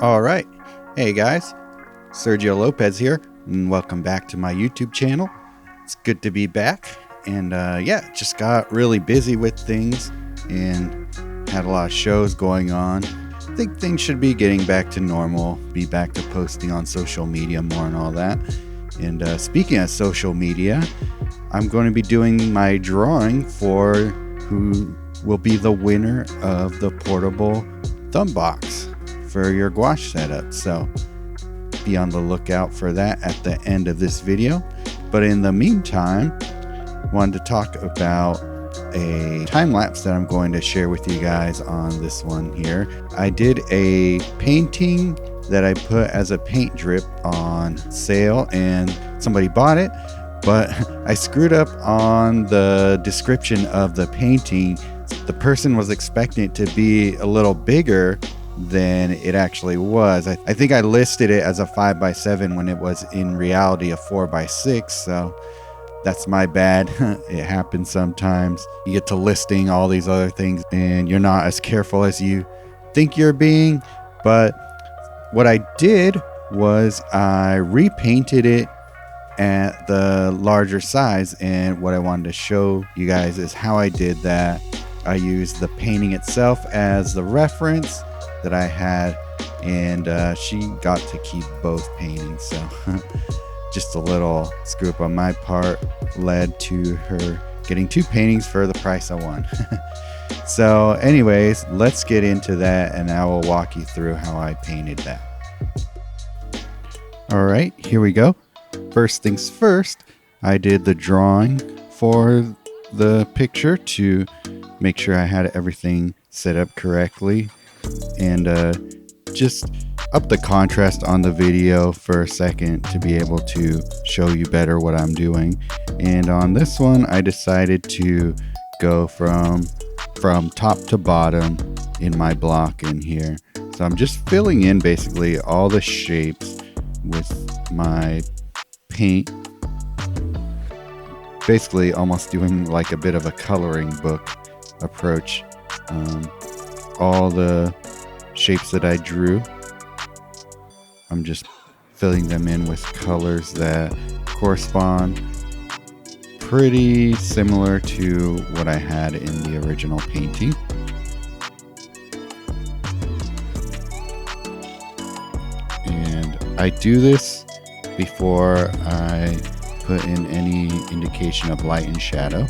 All right. Hey guys, Sergio Lopez here, and welcome back to my YouTube channel. It's good to be back, and yeah, just got really busy with things and had a lot of shows going on. I think things should be getting back to normal, be back to posting on social media more and all that. And speaking of social media, I'm going to be doing my drawing for who will be the winner of the portable thumb box for your gouache setup. So be on the lookout for that at the end of this video. But in the meantime, I wanted to talk about a time lapse that I'm going to share with you guys on this one here. I did a painting that I put as a paint drip on sale and somebody bought it, but I screwed up on the description of the painting. The person was expecting it to be a little bigger than it actually was. I think I listed it as a 5x7 when it was in reality a 4x6, so that's my bad. It happens sometimes. You get to listing all these other things and you're not as careful as you think you're being. But what I did was I repainted it at the larger size, and what I wanted to show you guys is how I did that. I used the painting itself as the reference that I had, and she got to keep both paintings, so just a little screw up on my part led to her getting two paintings for the price I won. So anyways, let's get into that and I will walk you through how I painted that. All right, here we go. First things first, I did the drawing for the picture to make sure I had everything set up correctly, and just up the contrast on the video for a second to be able to show you better what I'm doing. And on this one, I decided to go from top to bottom in my block in here. So I'm just filling in basically all the shapes with my paint, basically almost doing like a bit of a coloring book approach. All the shapes that I drew, I'm just filling them in with colors that correspond pretty similar to what I had in the original painting. And I do this before I put in any indication of light and shadow.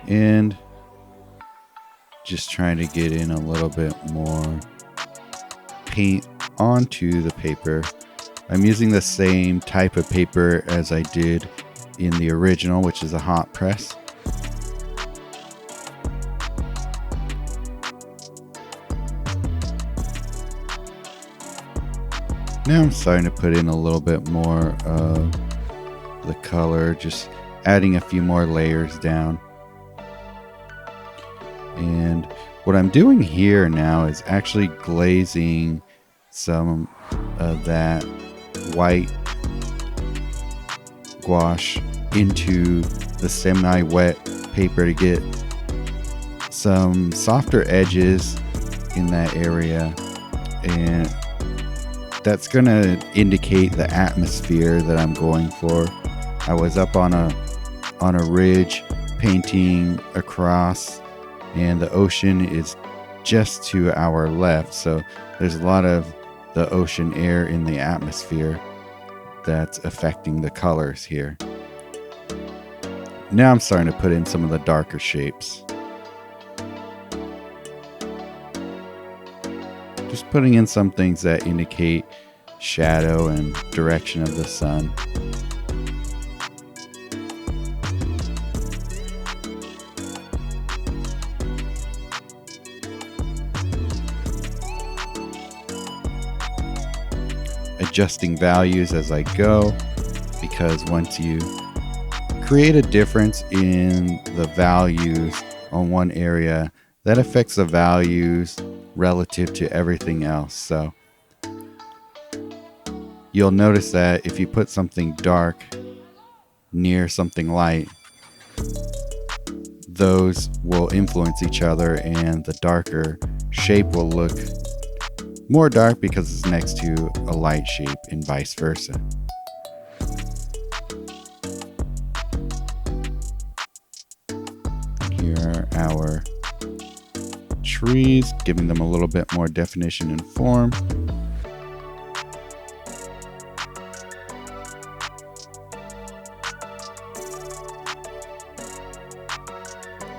And just trying to get in a little bit more paint onto the paper. I'm using the same type of paper as I did in the original, which is a hot press. Now I'm starting to put in a little bit more of the color, just adding a few more layers down. And what I'm doing here now is actually glazing some of that white gouache into the semi-wet paper to get some softer edges in that area, and that's gonna indicate the atmosphere that I'm going for. I was up on a ridge painting across, and the ocean is just to our left, so there's a lot of the ocean air in the atmosphere that's affecting the colors here. Now I'm starting to put in some of the darker shapes. Just putting in some things that indicate shadow and direction of the sun. Adjusting values as I go, because once you create a difference in the values on one area, that affects the values relative to everything else. So you'll notice that if you put something dark near something light, those will influence each other, and the darker shape will look more dark because it's next to a light shape and vice versa. Here are our trees, giving them a little bit more definition and form.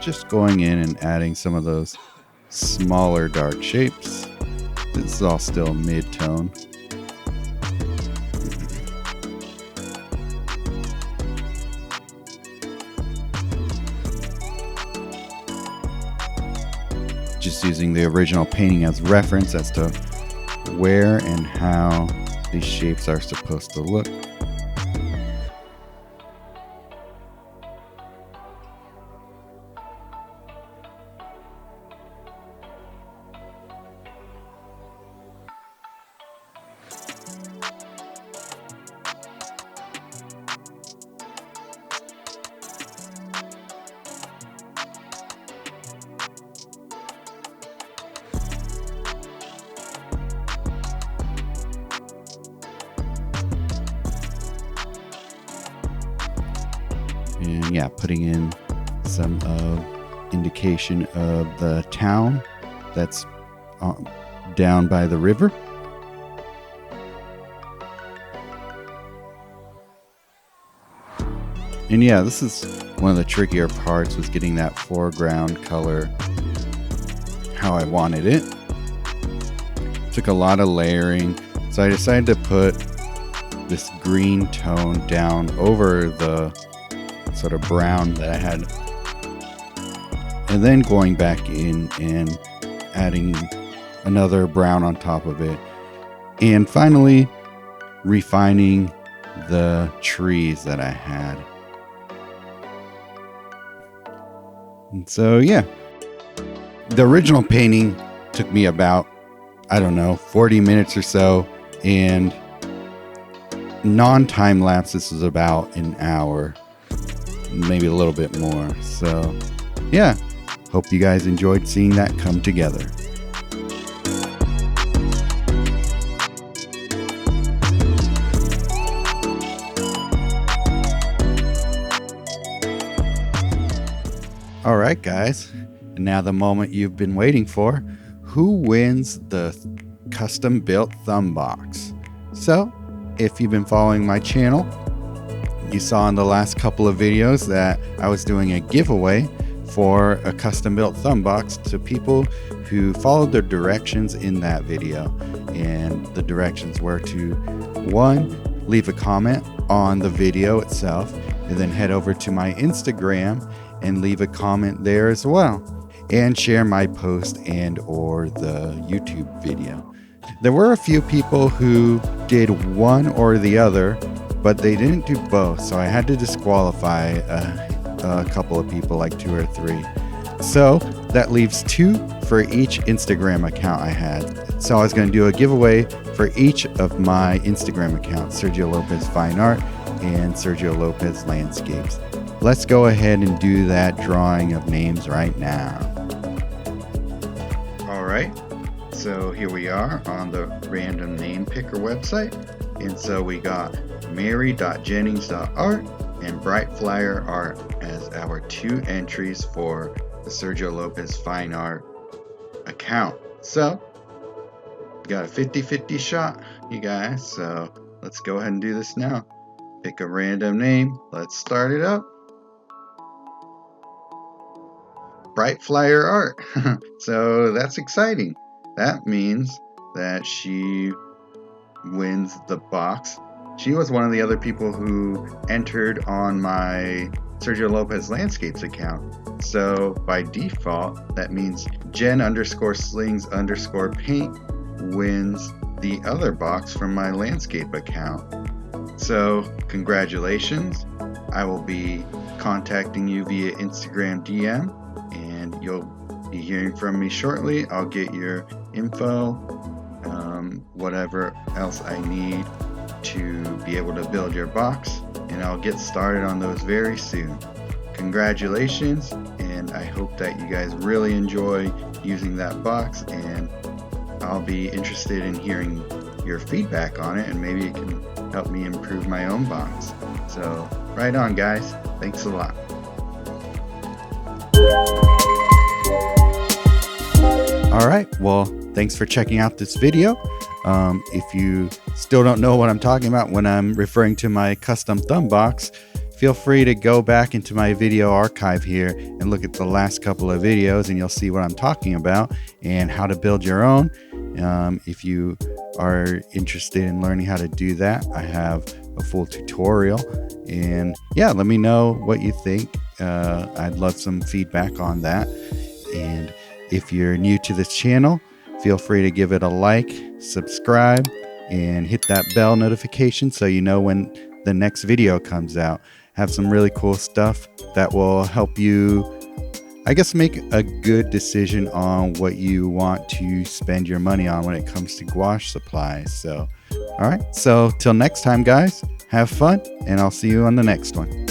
Just going in and adding some of those smaller dark shapes. This is all still mid-tone. Just using the original painting as reference as to where and how these shapes are supposed to look. And yeah, putting in some indication of the town that's down by the river. And yeah, this is one of the trickier parts, was getting that foreground color how I wanted it. Took a lot of layering, so I decided to put this green tone down over the sort of brown that I had, and then going back in and adding another brown on top of it, and finally refining the trees that I had. And so yeah, the original painting took me about, I don't know, 40 minutes or so, and non-time lapse this was about an hour, maybe a little bit more. So yeah, hope you guys enjoyed seeing that come together. Alright guys, and now the moment you've been waiting for. Who wins the custom built thumb box? So if you've been following my channel, you saw in the last couple of videos that I was doing a giveaway for a custom built thumb box to people who followed the directions in that video. And the directions were to, 1, leave a comment on the video itself, and then head over to my Instagram and leave a comment there as well, and share my post and or the YouTube video. There were a few people who did one or the other, but they didn't do both, so I had to disqualify a couple of people, like 2 or 3. So that leaves 2 for each Instagram account I had. So I was going to do a giveaway for each of my Instagram accounts, Sergio Lopez Fine Art and Sergio Lopez Landscapes. Let's go ahead and do that drawing of names right now. Alright, so here we are on the random name picker website. And so we got mary.jennings.art and Bright Flyer Art as our 2 entries for the Sergio Lopez Fine Art account. So we got a 50-50 shot, you guys. So let's go ahead and do this now. Pick a random name. Let's start it up. Bright Flyer Art. So that's exciting. That means that she wins the box. She was one of the other people who entered on my Sergio Lopez Landscapes account. So by default, that means Jen_slings_paint wins the other box from my landscape account. So congratulations. I will be contacting you via Instagram DM, and you'll be hearing from me shortly. I'll get your info, whatever else I need to be able to build your box. and I'll get started on those very soon. Congratulations, and I hope that you guys really enjoy using that box, and I'll be interested in hearing your feedback on it, and maybe it can help me improve my own box. So right on, guys. Thanks a lot. Alright, well, thanks for checking out this video. If you still don't know what I'm talking about when I'm referring to my custom thumb box, feel free to go back into my video archive here and look at the last couple of videos, and you'll see what I'm talking about and how to build your own. If you are interested in learning how to do that, I have a full tutorial, and yeah, let me know what you think. I'd love some feedback on that. And if you're new to this channel, feel free to give it a like, subscribe, and hit that bell notification so you know when the next video comes out. Have some really cool stuff that will help you, I guess, make a good decision on what you want to spend your money on when it comes to gouache supplies. So, all right. So till next time, guys, have fun, and I'll see you on the next one.